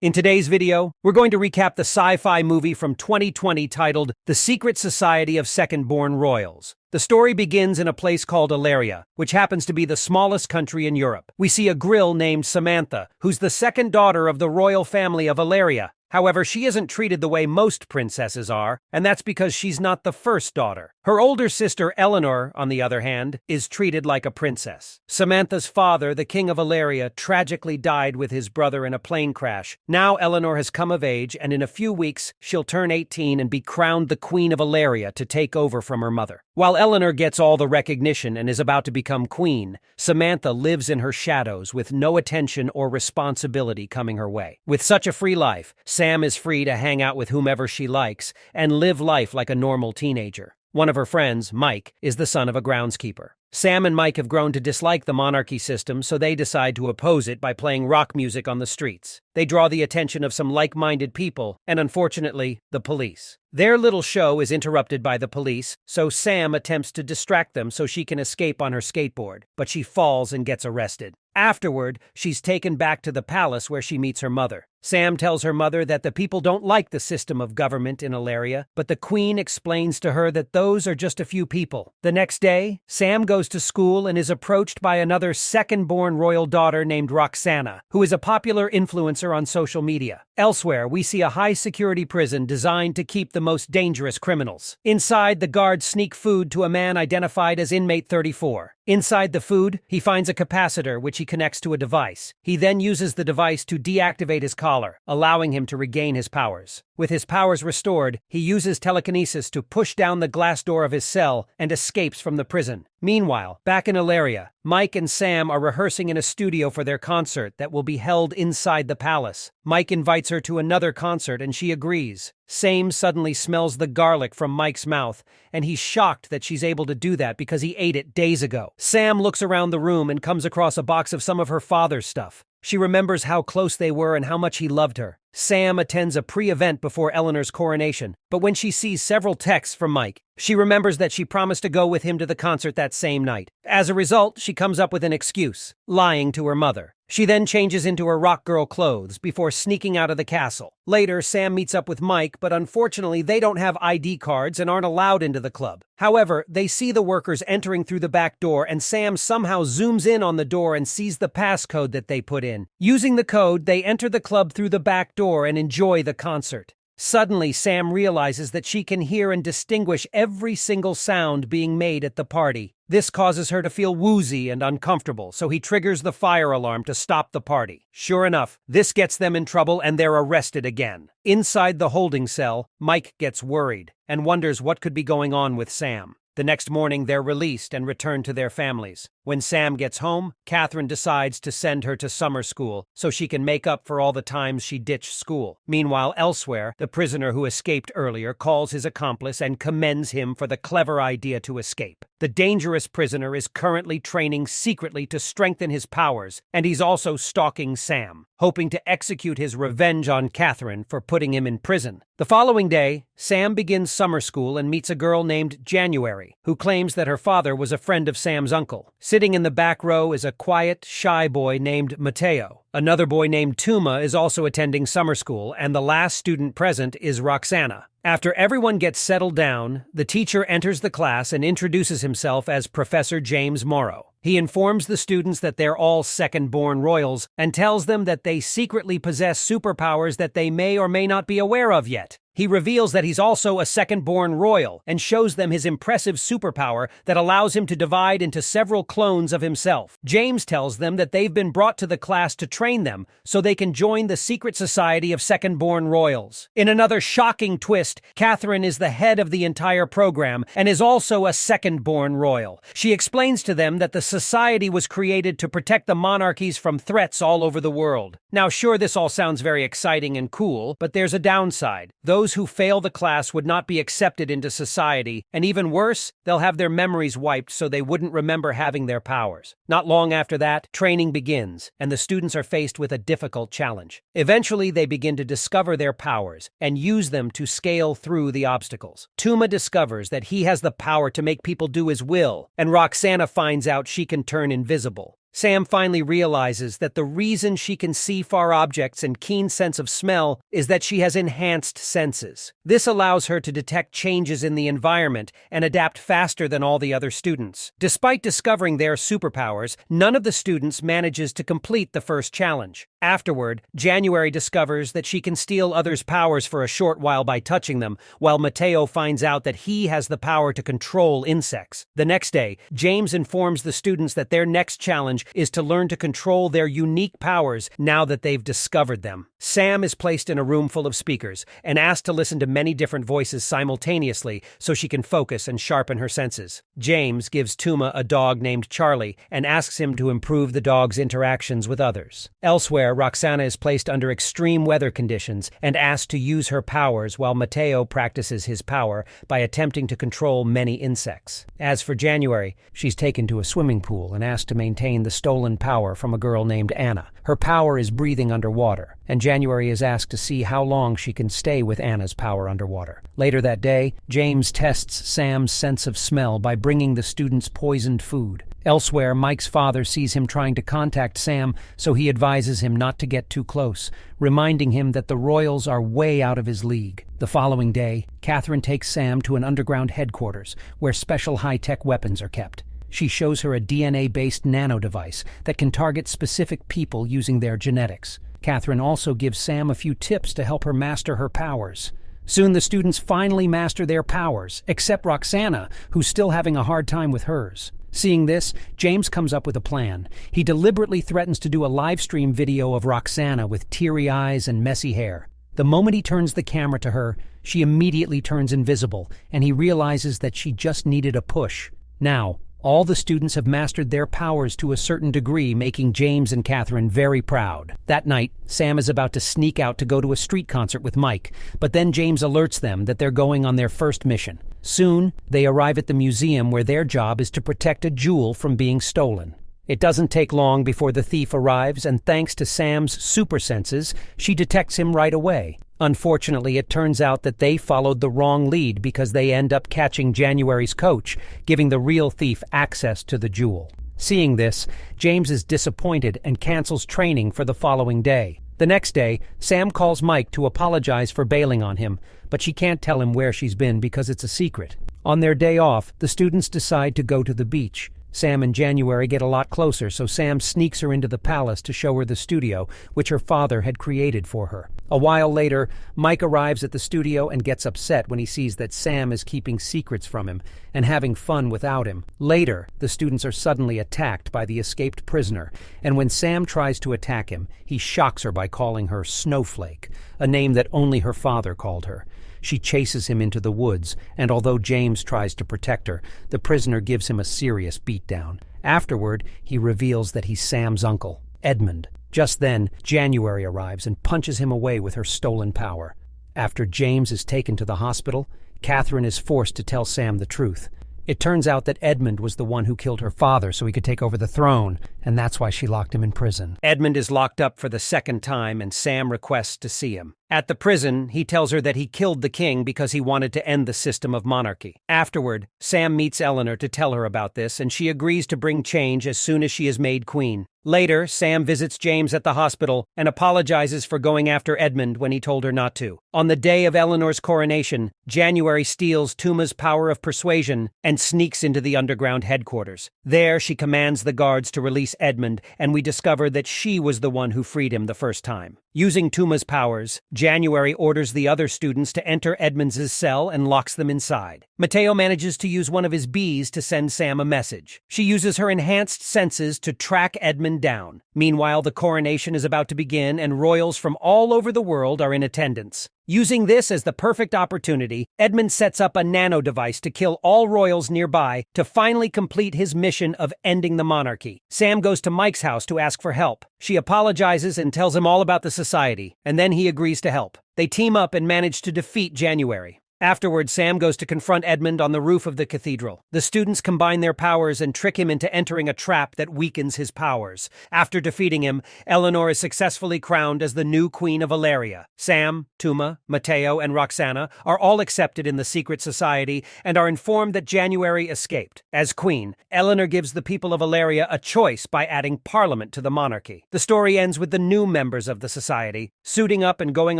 In today's video, we're going to recap the sci-fi movie from 2020 titled The Secret Society of Second-Born Royals. The story begins in a place called Ilaria, which happens to be the smallest country in Europe. We see a grill named Samantha, who's the second daughter of the royal family of Ilaria. However, she isn't treated the way most princesses are, and that's because she's not the first daughter. Her older sister Eleanor, on the other hand, is treated like a princess. Samantha's father, the king of Ilaria, tragically died with his brother in a plane crash. Now Eleanor has come of age, and in a few weeks, she'll turn 18 and be crowned the queen of Ilaria to take over from her mother. While Eleanor gets all the recognition and is about to become queen, Samantha lives in her shadows with no attention or responsibility coming her way. With such a free life, Sam is free to hang out with whomever she likes and live life like a normal teenager. One of her friends, Mike, is the son of a groundskeeper. Sam and Mike have grown to dislike the monarchy system, so they decide to oppose it by playing rock music on the streets. They draw the attention of some like-minded people, and unfortunately, the police. Their little show is interrupted by the police, so Sam attempts to distract them so she can escape on her skateboard, but she falls and gets arrested. Afterward, she's taken back to the palace where she meets her mother. Sam tells her mother that the people don't like the system of government in Ilaria, but the queen explains to her that those are just a few people. The next day, Sam goes to school and is approached by another second-born royal daughter named Roxana, who is a popular influencer on social media. Elsewhere, we see a high-security prison designed to keep the most dangerous criminals. Inside, the guards sneak food to a man identified as inmate 34. Inside the food, he finds a capacitor which he connects to a device. He then uses the device to deactivate his collar, allowing him to regain his powers. With his powers restored, he uses telekinesis to push down the glass door of his cell and escapes from the prison. Meanwhile, back in Ilaria, Mike and Sam are rehearsing in a studio for their concert that will be held inside the palace. Mike invites her to another concert and she agrees. Sam suddenly smells the garlic from Mike's mouth, and he's shocked that she's able to do that because he ate it days ago. Sam looks around the room and comes across a box of some of her father's stuff. She remembers how close they were and how much he loved her. Sam attends a pre-event before Eleanor's coronation, but when she sees several texts from Mike, she remembers that she promised to go with him to the concert that same night. As a result, she comes up with an excuse, lying to her mother. She then changes into her rock girl clothes before sneaking out of the castle. Later, Sam meets up with Mike, but unfortunately they don't have ID cards and aren't allowed into the club. However, they see the workers entering through the back door and Sam somehow zooms in on the door and sees the passcode that they put in. Using the code, they enter the club through the back door and enjoy the concert. Suddenly, Sam realizes that she can hear and distinguish every single sound being made at the party. This causes her to feel woozy and uncomfortable, so he triggers the fire alarm to stop the party. Sure enough, this gets them in trouble and they're arrested again. Inside the holding cell, Mike gets worried and wonders what could be going on with Sam. The next morning, they're released and return to their families. When Sam gets home, Catherine decides to send her to summer school so she can make up for all the times she ditched school. Meanwhile, elsewhere, the prisoner who escaped earlier calls his accomplice and commends him for the clever idea to escape. The dangerous prisoner is currently training secretly to strengthen his powers, and he's also stalking Sam, hoping to execute his revenge on Catherine for putting him in prison. The following day, Sam begins summer school and meets a girl named January, who claims that her father was a friend of Sam's uncle. Sitting in the back row is a quiet, shy boy named Mateo. Another boy named Tuma is also attending summer school, and the last student present is Roxana. After everyone gets settled down, the teacher enters the class and introduces himself as Professor James Morrow. He informs the students that they're all second-born royals and tells them that they secretly possess superpowers that they may or may not be aware of yet. He reveals that he's also a second-born royal and shows them his impressive superpower that allows him to divide into several clones of himself. James tells them that they've been brought to the class to train them so they can join the secret society of second-born royals. In another shocking twist, Catherine is the head of the entire program and is also a second-born royal. She explains to them that the society was created to protect the monarchies from threats all over the world. Now, sure, this all sounds very exciting and cool, but there's a downside. Those who fail the class would not be accepted into society, and even worse, they'll have their memories wiped so they wouldn't remember having their powers. Not long after that, training begins, and the students are faced with a difficult challenge. Eventually, they begin to discover their powers and use them to scale through the obstacles. Tuma discovers that he has the power to make people do his will, and Roxana finds out she can turn invisible. Sam finally realizes that the reason she can see far objects and keen sense of smell is that she has enhanced senses. This allows her to detect changes in the environment and adapt faster than all the other students. Despite discovering their superpowers, none of the students manages to complete the first challenge. Afterward, January discovers that she can steal others' powers for a short while by touching them, while Mateo finds out that he has the power to control insects. The next day, James informs the students that their next challenge is to learn to control their unique powers now that they've discovered them. Sam is placed in a room full of speakers and asked to listen to many different voices simultaneously so she can focus and sharpen her senses. James gives Tuma a dog named Charlie and asks him to improve the dog's interactions with others. Elsewhere, Roxana is placed under extreme weather conditions and asked to use her powers while Mateo practices his power by attempting to control many insects. As for January, she's taken to a swimming pool and asked to maintain the stolen power from a girl named Anna. Her power is breathing underwater, and January is asked to see how long she can stay with Anna's power underwater. Later that day, James tests Sam's sense of smell by bringing the students poisoned food. Elsewhere, Mike's father sees him trying to contact Sam, so he advises him not to get too close, reminding him that the Royals are way out of his league. The following day, Catherine takes Sam to an underground headquarters where special high-tech weapons are kept. She shows her a DNA-based nano device that can target specific people using their genetics. Catherine also gives Sam a few tips to help her master her powers. Soon the students finally master their powers, except Roxana, who's still having a hard time with hers. Seeing this, James comes up with a plan. He deliberately threatens to do a live stream video of Roxana with teary eyes and messy hair. The moment he turns the camera to her, she immediately turns invisible, and he realizes that she just needed a push. Now, all the students have mastered their powers to a certain degree, making James and Catherine very proud. That night, Sam is about to sneak out to go to a street concert with Mike, but then James alerts them that they're going on their first mission. Soon, they arrive at the museum where their job is to protect a jewel from being stolen. It doesn't take long before the thief arrives, and thanks to Sam's super senses, she detects him right away. Unfortunately, it turns out that they followed the wrong lead because they end up catching January's coach, giving the real thief access to the jewel. Seeing this, James is disappointed and cancels training for the following day. The next day, Sam calls Mike to apologize for bailing on him, but she can't tell him where she's been because it's a secret. On their day off, the students decide to go to the beach. Sam and January get a lot closer, so Sam sneaks her into the palace to show her the studio, which her father had created for her. A while later, Mike arrives at the studio and gets upset when he sees that Sam is keeping secrets from him and having fun without him. Later, the students are suddenly attacked by the escaped prisoner, and when Sam tries to attack him, he shocks her by calling her Snowflake, a name that only her father called her. She chases him into the woods, and although James tries to protect her, the prisoner gives him a serious beatdown. Afterward, he reveals that he's Sam's uncle, Edmund. Just then, January arrives and punches him away with her stolen power. After James is taken to the hospital, Catherine is forced to tell Sam the truth. It turns out that Edmund was the one who killed her father so he could take over the throne, and that's why she locked him in prison. Edmund is locked up for the second time, and Sam requests to see him. At the prison, he tells her that he killed the king because he wanted to end the system of monarchy. Afterward, Sam meets Eleanor to tell her about this, and she agrees to bring change as soon as she is made queen. Later, Sam visits James at the hospital and apologizes for going after Edmund when he told her not to. On the day of Eleanor's coronation, January steals Tuma's power of persuasion and sneaks into the underground headquarters. There, she commands the guards to release Edmund, and we discover that she was the one who freed him the first time. Using Tuma's powers, January orders the other students to enter Edmund's cell and locks them inside. Mateo manages to use one of his bees to send Sam a message. She uses her enhanced senses to track Edmund down. Meanwhile, the coronation is about to begin, and royals from all over the world are in attendance. Using this as the perfect opportunity, Edmund sets up a nano device to kill all royals nearby to finally complete his mission of ending the monarchy. Sam goes to Mike's house to ask for help. She apologizes and tells him all about the society, and then he agrees to help. They team up and manage to defeat January. Afterward, Sam goes to confront Edmund on the roof of the cathedral. The students combine their powers and trick him into entering a trap that weakens his powers. After defeating him, Eleanor is successfully crowned as the new Queen of Valeria. Sam, Tuma, Matteo, and Roxana are all accepted in the secret society and are informed that January escaped. As queen, Eleanor gives the people of Valeria a choice by adding parliament to the monarchy. The story ends with the new members of the society suiting up and going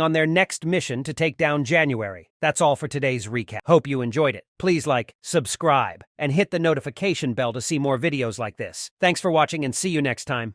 on their next mission to take down January. That's all for today's recap. Hope you enjoyed it. Please like, subscribe, and hit the notification bell to see more videos like this. Thanks for watching and see you next time.